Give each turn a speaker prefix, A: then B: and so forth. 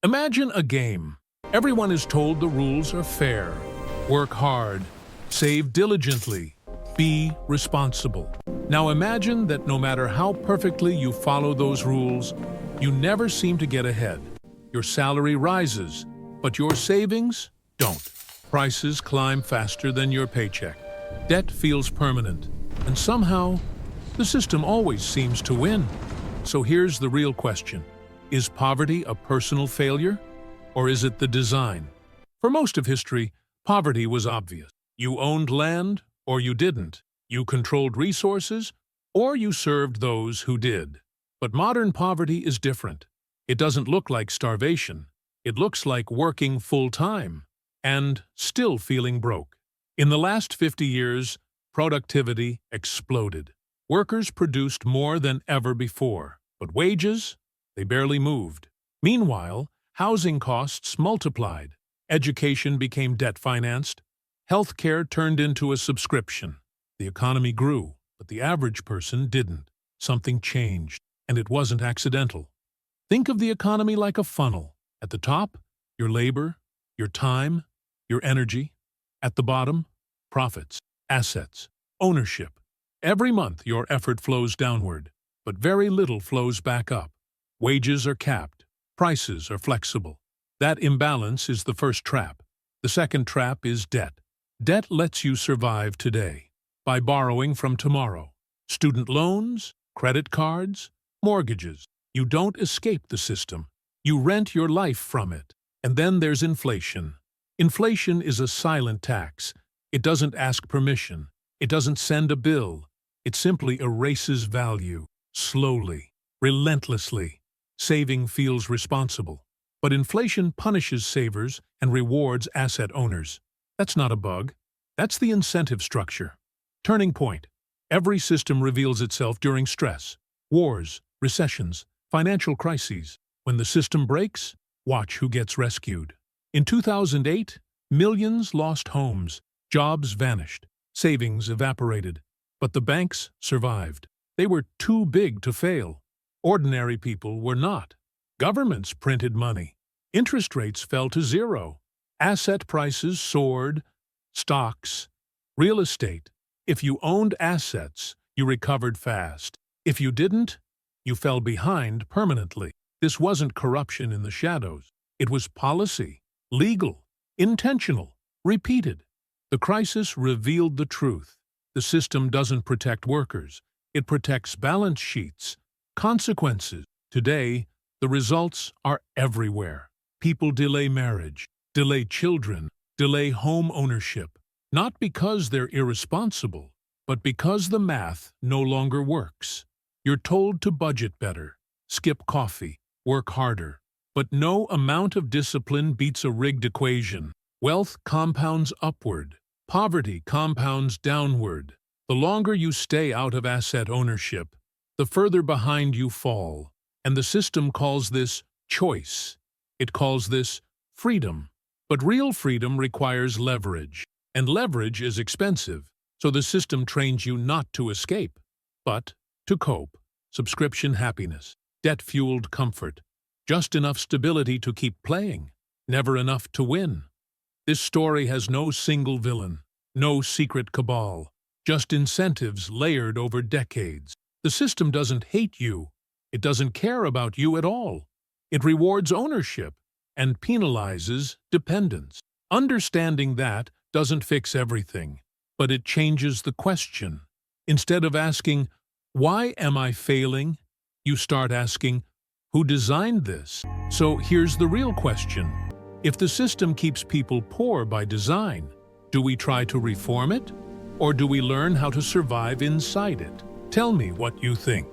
A: Imagine a game. Everyone is told the rules are fair. Work hard, save diligently, be responsible. Now imagine that no matter how perfectly you follow those rules, you never seem to get ahead. Your salary rises, but your savings don't. Prices climb faster than your paycheck. Debt feels permanent, and somehow, the system always seems to win. So here's the real question. Is poverty a personal failure, or is it the design? For most of history, poverty was obvious. You owned land, or you didn't. You controlled resources, or you served those who did. But modern poverty is different. It doesn't look like starvation. It looks like working full-time and still feeling broke. In the last 50 years, productivity exploded. Workers produced more than ever before, but wages, they barely moved. Meanwhile, housing costs multiplied. Education became debt-financed. Healthcare turned into a subscription. The economy grew, but the average person didn't. Something changed, and it wasn't accidental. Think of the economy like a funnel. At the top, your labor, your time, your energy. At the bottom, profits, assets, ownership. Every month, your effort flows downward, but very little flows back up. Wages are capped. Prices are flexible. That imbalance is the first trap. The second trap is debt. Debt lets you survive today by borrowing from tomorrow. Student loans, credit cards, mortgages. You don't escape the system. You rent your life from it. And then there's inflation. Inflation is a silent tax. It doesn't ask permission. It doesn't send a bill. It simply erases value, slowly, relentlessly. Saving feels responsible. But inflation punishes savers and rewards asset owners. That's not a bug. That's the incentive structure. Turning point. Every system reveals itself during stress. Wars, recessions, financial crises. When the system breaks, watch who gets rescued. In 2008, millions lost homes. Jobs vanished. Savings evaporated. But the banks survived. They were too big to fail. Ordinary people were not. Governments printed money. Interest rates fell to zero. Asset prices soared. Stocks, real estate. If you owned assets, you recovered fast. If you didn't, you fell behind permanently. This wasn't corruption in the shadows. It was policy, legal, intentional, repeated. The crisis revealed the truth. The system doesn't protect workers. It protects balance sheets, consequences. Today, the results are everywhere. People delay marriage, delay children, delay home ownership. Not because they're irresponsible, but because the math no longer works. You're told to budget better, skip coffee, work harder. But no amount of discipline beats a rigged equation. Wealth compounds upward. Poverty compounds downward. The longer you stay out of asset ownership, the further behind you fall. And the system calls this choice. It calls this freedom. But real freedom requires leverage. And leverage is expensive. So the system trains you not to escape, but to cope. Subscription happiness, debt-fueled comfort. Just enough stability to keep playing. Never enough to win. This story has no single villain, no secret cabal, just incentives layered over decades. The system doesn't hate you. It doesn't care about you at all. It rewards ownership and penalizes dependence. Understanding that doesn't fix everything, but it changes the question. Instead of asking, "Why am I failing?" you start asking, "Who designed this?" So here's the real question. If the system keeps people poor by design, do we try to reform it? Or do we learn how to survive inside it? Tell me what you think.